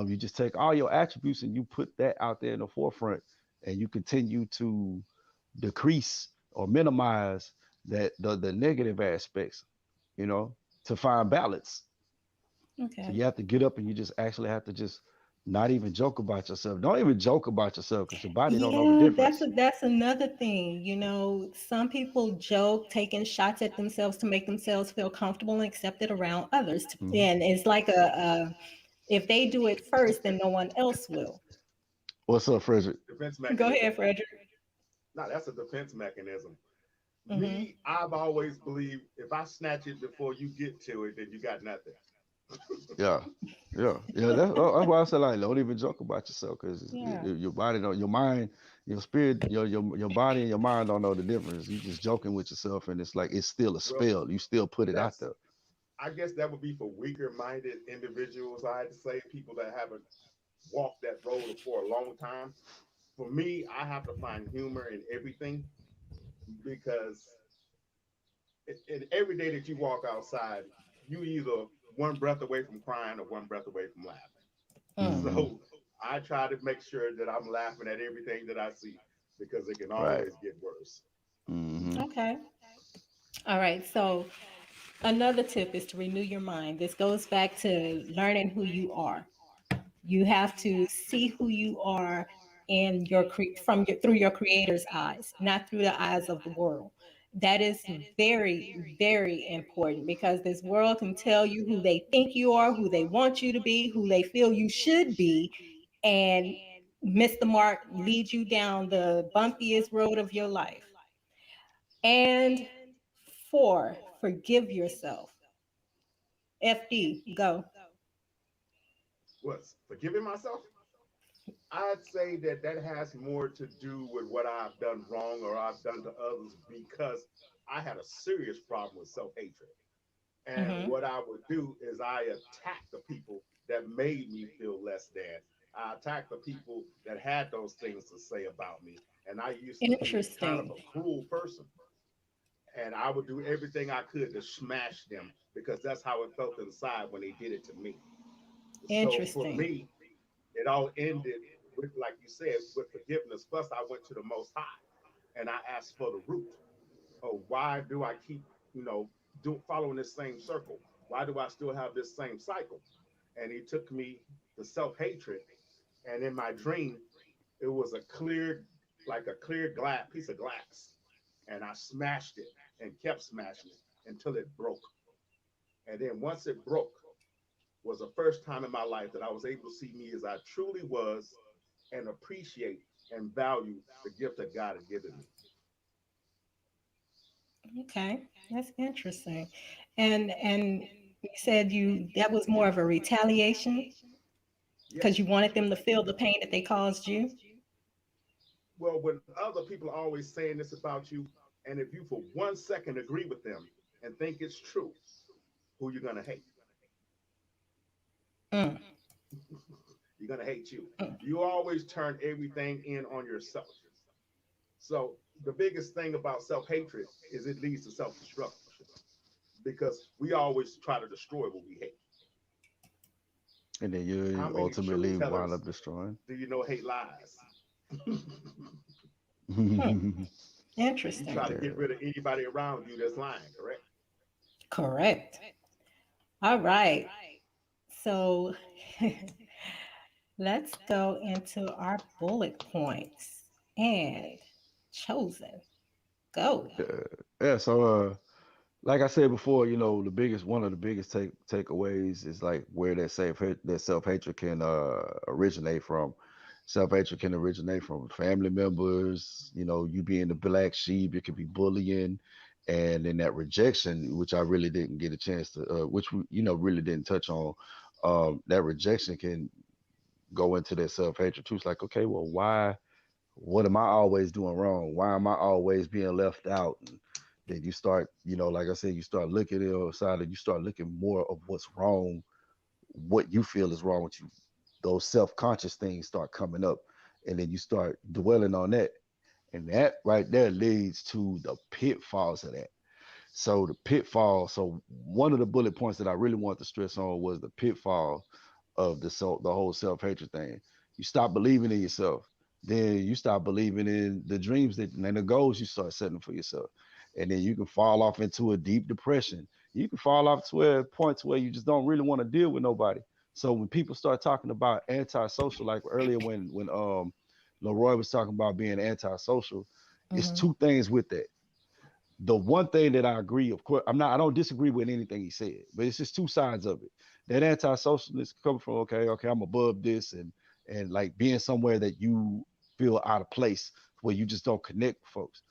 You just take all your attributes and you put that out there in the forefront, and you continue to decrease or minimize the negative aspects, you know, to find balance. So Okay. you have to get up and you just actually have to just not even joke about yourself. Don't even joke about yourself because your body don't know the Yeah, difference. that's another thing. Some people joke, taking shots at themselves to make themselves feel comfortable and accepted around others. Hmm. And it's like a if they do it first, then no one else will. What's up, Frederick? Defense Go mechanism. ahead, Frederick. No, that's a defense mechanism. Hmm. Me, I've always believed if I snatch it before you get to it, then you got nothing. Yeah, yeah. That's why I said like don't even joke about yourself because Yeah. your body don't, your mind, your spirit, your body and your mind don't know the difference. You just joking with yourself, and it's like it's still a Well, spell. You still put it out that's, there. I guess that would be for weaker minded individuals. I had to say people that haven't walked that road for a long time. For me, I have to find humor in everything because every day that you walk outside, you either one breath away from crying or one breath away from laughing. Mm. Hmm. So I try to make sure that I'm laughing at everything that I see because it can Right. always get worse. Hmm. Okay. All right. So another tip is to renew your mind. This goes back to learning who you are. You have to see who you are in through your creator's eyes, not through the eyes of the world. That is very, very important because this world can tell you who they think you are, who they want you to be, who they feel you should be, and miss the mark, lead you down the bumpiest road of your life. And four, forgive yourself. FD, go. Was forgiving myself? I'd say that that has more to do with what I've done wrong or I've done to others because I had a serious problem with self hatred. And Mm-hmm. what I would do is I attack the people that made me feel less than. I attacked the people that had those things to say about me. And I used to be kind of Interesting. a cruel person. And I would do everything I could to smash them because that's how it felt inside when they did it to me. So for Interesting. me, it all ended with, like you said, with forgiveness. Plus, I went to the Most High and I asked for the root of why do I keep, following this same circle? Why do I still have this same cycle? And he took me to self hatred. And in my dream, it was like a clear glass piece of glass. And I smashed it and kept smashing it until it broke. And then once it broke, was the first time in my life that I was able to see me as I truly was and appreciate and value the gift that God had given me. Okay, that's interesting. And you said you that was more of a retaliation because you Yes. wanted them to feel the pain that they caused you. Well, when other people are always saying this about you, and if you for 1 second agree with them and think it's true, who you're gonna hate? Mm, You're gonna hate you. mm. You always turn everything in on yourself. So the biggest thing about self-hatred is it leads to self-destruction because we always try to destroy what we hate. And then How you many truth ultimately wind tellers up destroying. do you know hate lies? Hmm. You Interesting. try to get Yeah. rid of anybody around you that's lying, correct? Correct. All right. So let's go into our bullet points and chosen. Go. Yeah. Yeah. So like I said before, the biggest one of the biggest takeaways is like where that self hatred can originate from. Self hatred can originate from family members. You being the black sheep, it could be bullying, and then that rejection, which I really didn't get a chance to, which we really didn't touch on. That rejection can go into that self hatred too. It's like, okay, well, why? What am I always doing wrong? Why am I always being left out? And then you start, like I said, you start looking at the other side and you start looking more of what's wrong, what you feel is wrong with you. Those self-conscious things start coming up. And then you start dwelling on that. And that right there leads to the pitfalls of that. So the pitfall, so one of the bullet points that I really want to stress on was the pitfall of the whole self-hatred thing. You stop believing in yourself. Then you stop believing in the dreams and the goals you start setting for yourself. And then you can fall off into a deep depression. You can fall off to a point to where you just don't really want to deal with nobody. So when people start talking about antisocial, like earlier when Leroy was talking about being antisocial, it's Hmm. two things with that. The one thing that I agree, of course, I don't disagree with anything he said, but it's just two sides of it. That anti-socialist coming from, okay, I'm above this, and like being somewhere that you feel out of place, where you just don't connect with folks.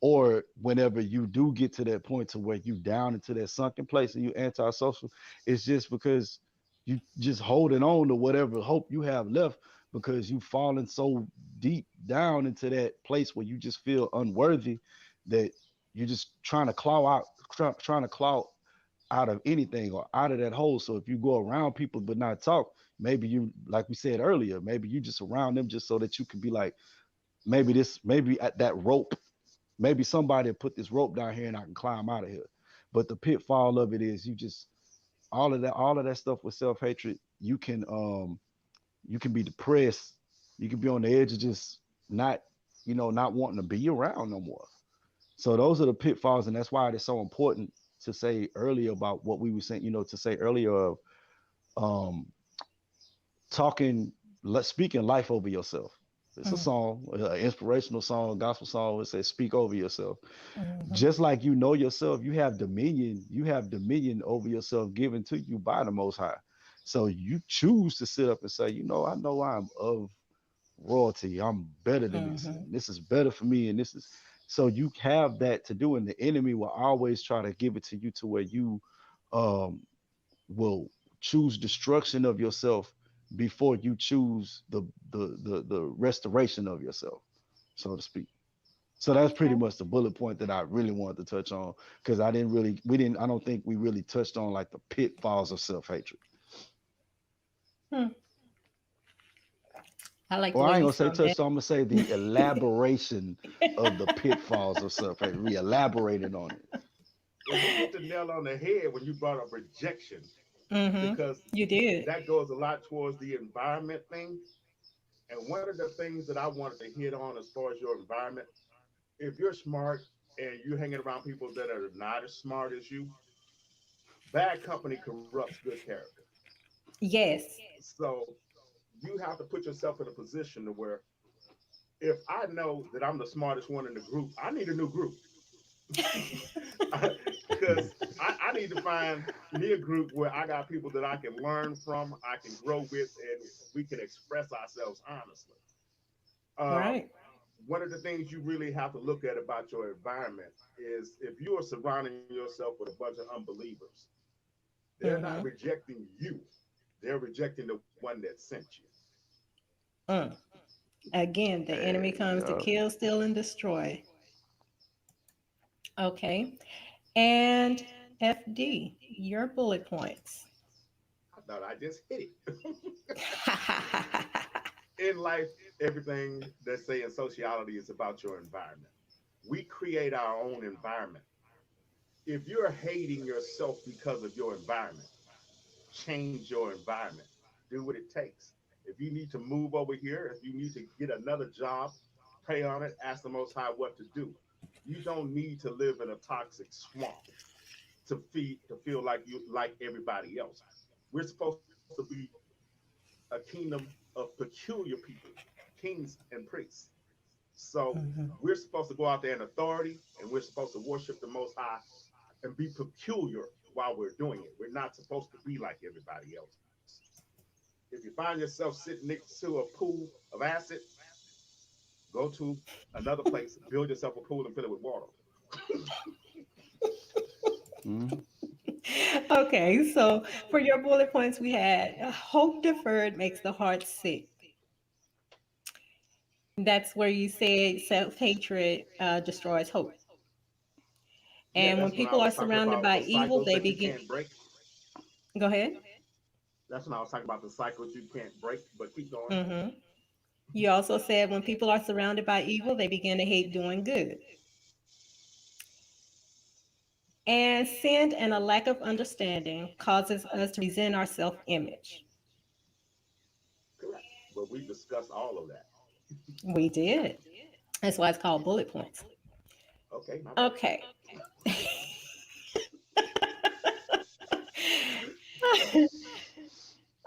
Or whenever you do get to that point to where you down into that sunken place and you anti-social, it's just because you just holding on to whatever hope you have left because you've fallen so deep down into that place where you just feel unworthy that you're just trying to trying to claw out of anything or out of that hole. So if you go around people but not talk, maybe you, like we said earlier, maybe you just around them just so that you can be like, maybe at that rope, maybe somebody put this rope down here and I can climb out of here. But the pitfall of it is you just all of that stuff with self hatred. You can be depressed. You can be on the edge of just not not wanting to be around no more. So those are the pitfalls, and that's why it's so important to say earlier about what we were saying. To say earlier of um, talking, speaking life over yourself. It's a Hmm. song, an inspirational song, gospel song. It says, "Speak over yourself." Hmm. Just like you know yourself, you have dominion. You have dominion over yourself given to you by the Most High. So you choose to sit up and say, I know I'm of royalty. I'm better than this, Hmm. and this is better for me, and this is so you have that to do, and the enemy will always try to give it to you to where you um will choose destruction of yourself before you choose the restoration of yourself, so to speak. So that's pretty Okay. much the bullet point that I really wanted to touch on, because I didn't really we didn't I don't think we really touched on like the pitfalls of self-hatred. Hmm. I like the Or way I ain't you gonna say sum touch, that. so I'm gonna say the elaboration of the pitfalls of self-hatred. We elaborated on it. Well, you hit the nail on the head when you brought up rejection, Mm-hmm. because You did. that goes a lot towards the environment thing. And one of the things that I wanted to hit on as far as your environment, if you're smart and you're hanging around people that are not as smart as you, bad company corrupts good character. Yes. So you have to put yourself in a position to where if I know that I'm the smartest one in the group, I need a new group. Because I need to find me a group where I got people that I can learn from, I can grow with, and we can express ourselves honestly. Uh, Right. One of the things you really have to look at about your environment is if you are surrounding yourself with a bunch of unbelievers, they're not Mm-hmm. rejecting you, they're rejecting the one that sent you. Mm. Again, the enemy comes to Yeah. kill, steal, and destroy. Okay. And FD, your bullet points. I thought I just hit it. In life, everything they say in sociology is about your environment. We create our own environment. If you're hating yourself because of your environment, change your environment. Do what it takes. If you need to move over here, if you need to get another job, pray on it, ask the Most High what to do. You don't need to live in a toxic swamp to feel like you like everybody else. We're supposed to be a kingdom of peculiar people, kings and priests. So Mhm. we're supposed to go out there in authority and we're supposed to worship the Most High and be peculiar while we're doing it. We're not supposed to be like everybody else. If you find yourself sitting next to a pool of acid, go to another place, build yourself a pool and fill it with water. Mhm. Okay, so for your bullet points, we had hope deferred makes the heart sick. That's where you said self hatred destroys hope. Yeah, And when that's when I people are was talking surrounded about by the evil, cycles they that you begin. can't break. Go ahead. That's when I was talking about the cycles you can't break, but keep going. Hmm. You also said when people are surrounded by evil, they begin to hate doing good. And sin and a lack of understanding causes us to resent our self image. Correct. But we discussed all of that. We did. That's why it's called bullet points. Okay, my bad. Okay.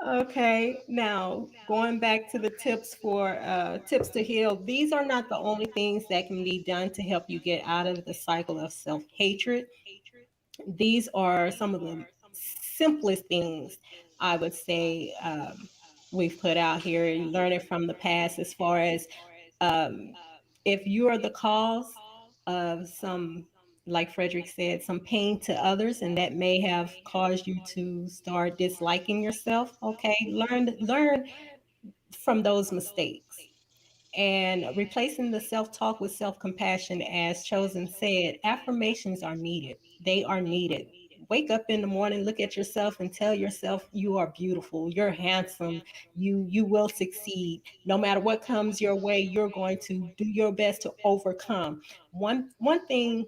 Okay, now going back to the tips for tips to heal, these are not the only things that can be done to help you get out of the cycle of self hatred. These are some of the simplest things I would say we've put out here, learning from the past as far as um, if you are the cause of some, like Frederick said, some pain to others, and that may have caused you to start disliking yourself. Okay, learn from those mistakes and replacing the self talk with self compassion, as Chosen said, affirmations are needed. They are needed. Wake up in the morning, look at yourself, and tell yourself you are beautiful, you're handsome, you will succeed. No matter what comes your way, you're going to do your best to overcome. One thing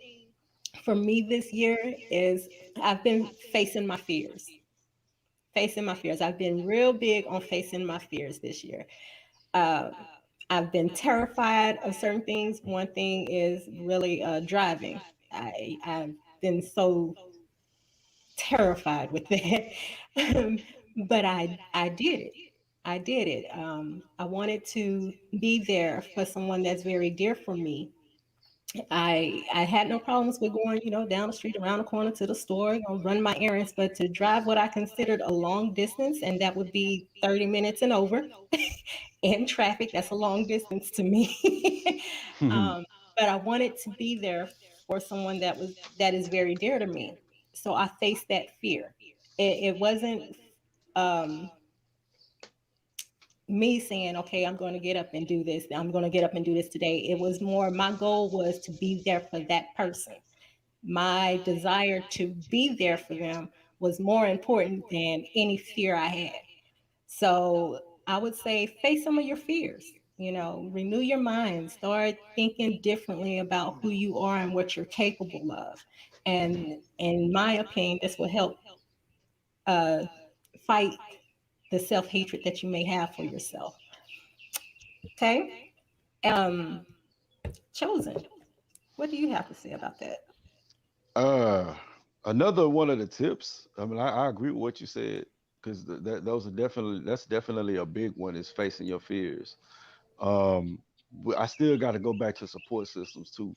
for me this year is I've been facing my fears. Facing my fears. I've been real big on facing my fears this year. Uh, I've been terrified of certain things. One thing is really driving. I've been so terrified with that, but I did it. I did it. I wanted to be there for someone that's very dear for me. I had no problems with going, down the street, around the corner to the store, run my errands, but to drive what I considered a long distance, and that would be 30 minutes and over in traffic, that's a long distance to me. um, but I wanted to be there for someone that is very dear to me. So I faced that fear. It wasn't um, me saying, okay, I'm going to get up and do this. I'm going to get up and do this today. It was more, my goal was to be there for that person. My desire to be there for them was more important than any fear I had. So I would say face some of your fears, renew your mind, start thinking differently about who you are and what you're capable of. And in my opinion, this will help uh, fight the self hatred that you may have for yourself. Okay. Um, Chosen. What do you have to say about that? Uh, Another one of the tips. I mean, I agree with what you said because those are definitely that's definitely a big one is facing your fears. Um, but I still got to go back to support systems too,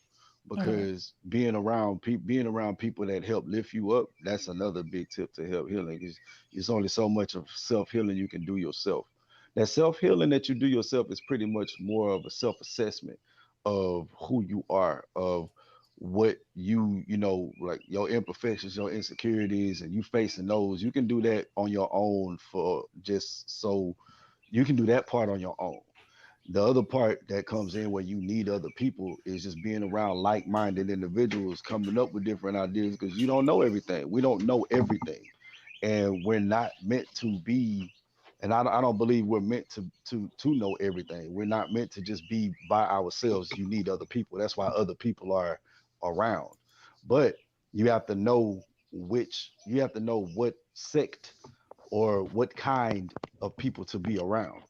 Mm-hmm. because being around people that help lift you up, that's another big tip to help healing. Is it's only so much of self healing you can do yourself. That self healing that you do yourself is pretty much more of a self assessment of who you are, of what like your imperfections, your insecurities, and you facing those. You can do that on your own for just so you can do that part on your own. The other part that comes in where you need other people is just being around like-minded individuals coming up with different ideas because you don't know everything. We don't know everything, and we're not meant to be. And I don't believe we're meant to know everything. We're not meant to just be by ourselves. You need other people. That's why other people are around. But you have to know you have to know what sect or what kind of people to be around.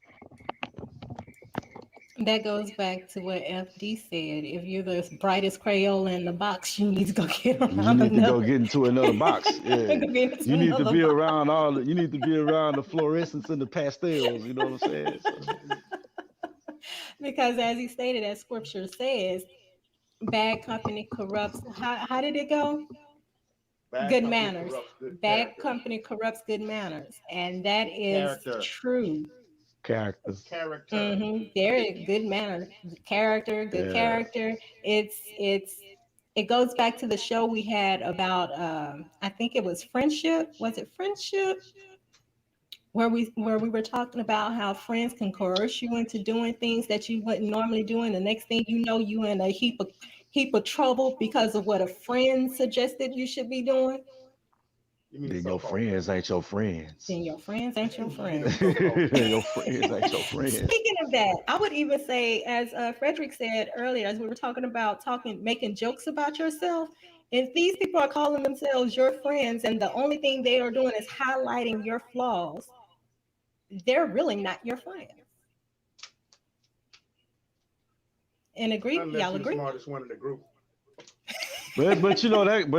That goes back to what FD said. If you're the brightest Crayola in the box, you need to go get You around need to go another. get into another box. Go Yeah. get into You need to another be box. around you need to be around the fluorescence and the pastels, you know what I'm saying? So Because as he stated, as scripture says, bad company corrupts. How did it go? Bad Good company manners. corrupts good Bad character. company corrupts good manners. And that is Character. true. characters. Character. Very good manner, character, good Yeah. character. It goes back to the show we had about I think it was friendship. Was it friendship? Where we were talking about how friends can coerce you into doing things that you wouldn't normally do, and the next thing you know, you in a heap of trouble because of what a friend suggested you should be doing. You mean Then your so-called friends friends. ain't your friends. Then your friends ain't your You mean friends. so-called friends. Your friends ain't your friends. Speaking of that, I would even say, as Frederick said earlier, as we were talking about making jokes about yourself, if these people are calling themselves your friends and the only thing they are doing is highlighting your flaws, they're really not your friends. And agree? Unless Y'all you're the agree? smartest one in the group. But you know that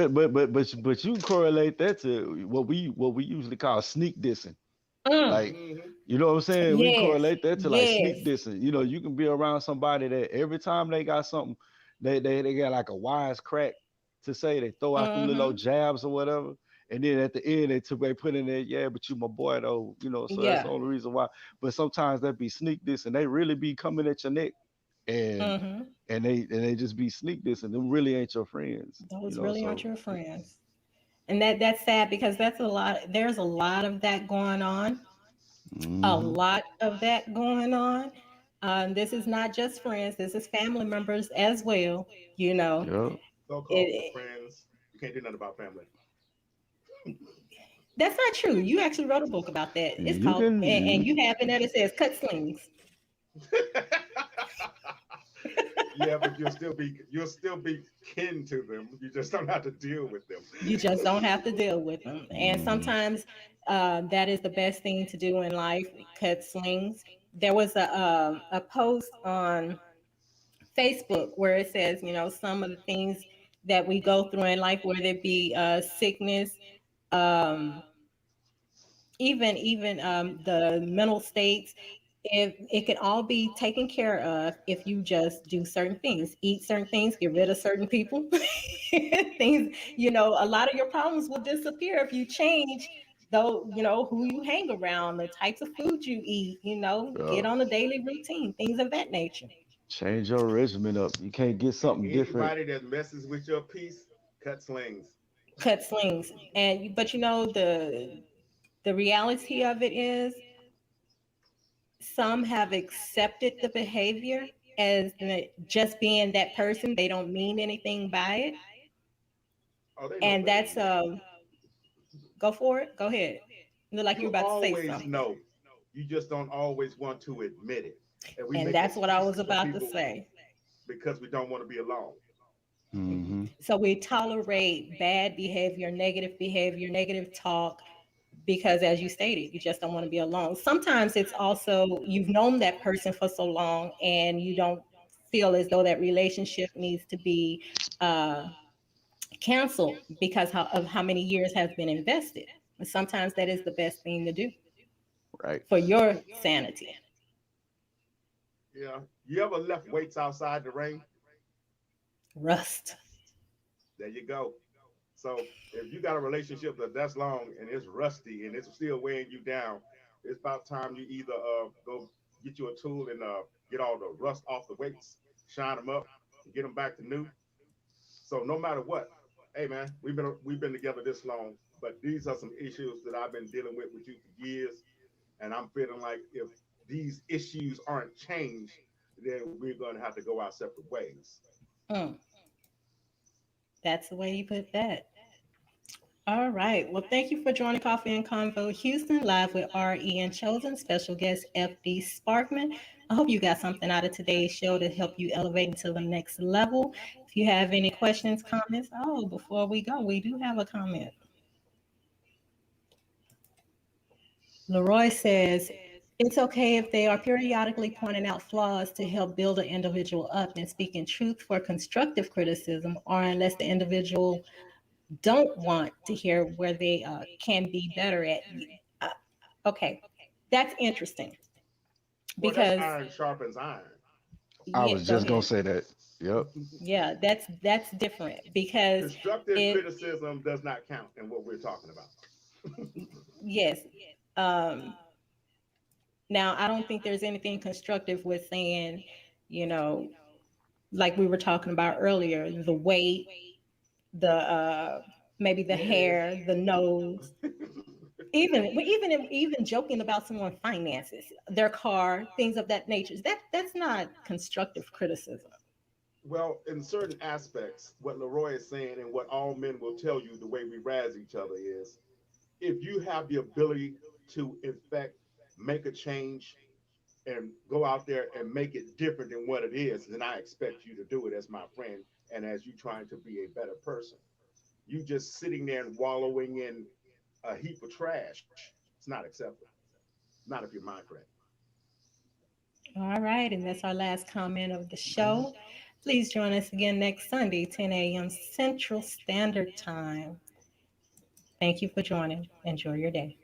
but you can correlate that to what we usually call sneak dissing. Mm, Like, Hmm. you know what I'm saying? We yes, correlate that to like sneak yes. dissing. You know, you can be around somebody that every time they got something, they got like a wise crack to say. They throw out them little Mm-hmm. old jabs or whatever. And then at the end they put in there, yeah, but you my boy though, so that's the Yeah. only reason why. But sometimes that be sneak diss and they really be coming at your neck and Mm-hmm. and they just be sneak diss and them really ain't your friends, Those really aren't so your friends. And that's sad because there's a lot of that going on. A hmm lot of that going on. This is not just friends, this is family members as well. You know, yeah. So-called it, friends. You can't do nothing about family. that's not true. You actually wrote a book about that. It's You called, and can you have in there that says cut slings. Yeah, but you'll still be kin to them. You just don't have to deal with them. You just don't have to deal with them. And mhm. sometimes that is the best thing to do in life, cut slings. There was a post on Facebook where it says, some of the things that we go through in life, whether it be sickness, um, even the mental states, if it can all be taken care of if you just do certain things, eat certain things, get rid of certain people, things. A lot of your problems will disappear if you change. Though who you hang around, the types of food you eat, Yeah. get on a daily routine, things of that nature. Change your regimen up. You can't get something different. Anybody that messes with your peace, cut slings. Cut slings. But the reality of it is some have accepted the behavior as just being that person. They don't mean anything by it. Oh, they know And better that's than that. go for it. Go ahead. You look like you're You about to say always something. know. You just don't always want to admit it. And we And make that's what I was excuses for about to people say. because we don't want to be alone. Hmm. So we tolerate bad behavior, negative talk, because as you stated, you just don't want to be alone. Sometimes it's also you've known that person for so long and you don't feel as though that relationship needs to be uh, canceled because of how many years have been invested. And sometimes that is the best thing to do Right. for your sanity. Yeah. You ever left weights outside the rain? Rust. There you go. So if you got a relationship that's long and it's rusty and it's still weighing you down, it's about time you either go get you a tool and get all the rust off the weights, shine them up, and get them back to new. So no matter what, hey man, we've been together this long, but these are some issues that I've been dealing with you for years, and I'm feeling like if these issues aren't changed, then we're going to have to go our separate ways. Mm, that's the way you put that. All right. Well, thank you for joining Coffee and Convo Houston live with RE and Chosen special guest FD Sparkman. I hope you got something out of today's show to help you elevate into the next level. If you have any questions, comments, before we go, we do have a comment. Leroy says, it's okay if they are periodically pointing out flaws to help build an individual up and speaking truth for constructive criticism, or unless the individual don't want to hear where they can be better at. Uh, okay, that's interesting Well, that's because iron sharpens iron. I yeah, was go just gonna ahead. say that. Yep. Yeah, that's different because Constructive it criticism does not count in what we're talking about. yes. Um, Now I don't think there's anything constructive with saying, you know, like we were talking about earlier, the weight, the maybe the Yes. hair, the nose, even joking about someone's finances, their car, things of that nature. That's not constructive criticism. Well, in certain aspects, what Leroy is saying and what all men will tell you the way we razz each other is if you have the ability to, in fact, make a change and go out there and make it different than what it is, then I expect you to do it as my friend and as you trying to be a better person. You just sitting there and wallowing in a heap of trash. It's not acceptable. Not if you're my friend. All right, and that's our last comment of the show. Please join us again next Sunday, 10 a.m. Central Standard Time. Thank you for joining. Enjoy your day.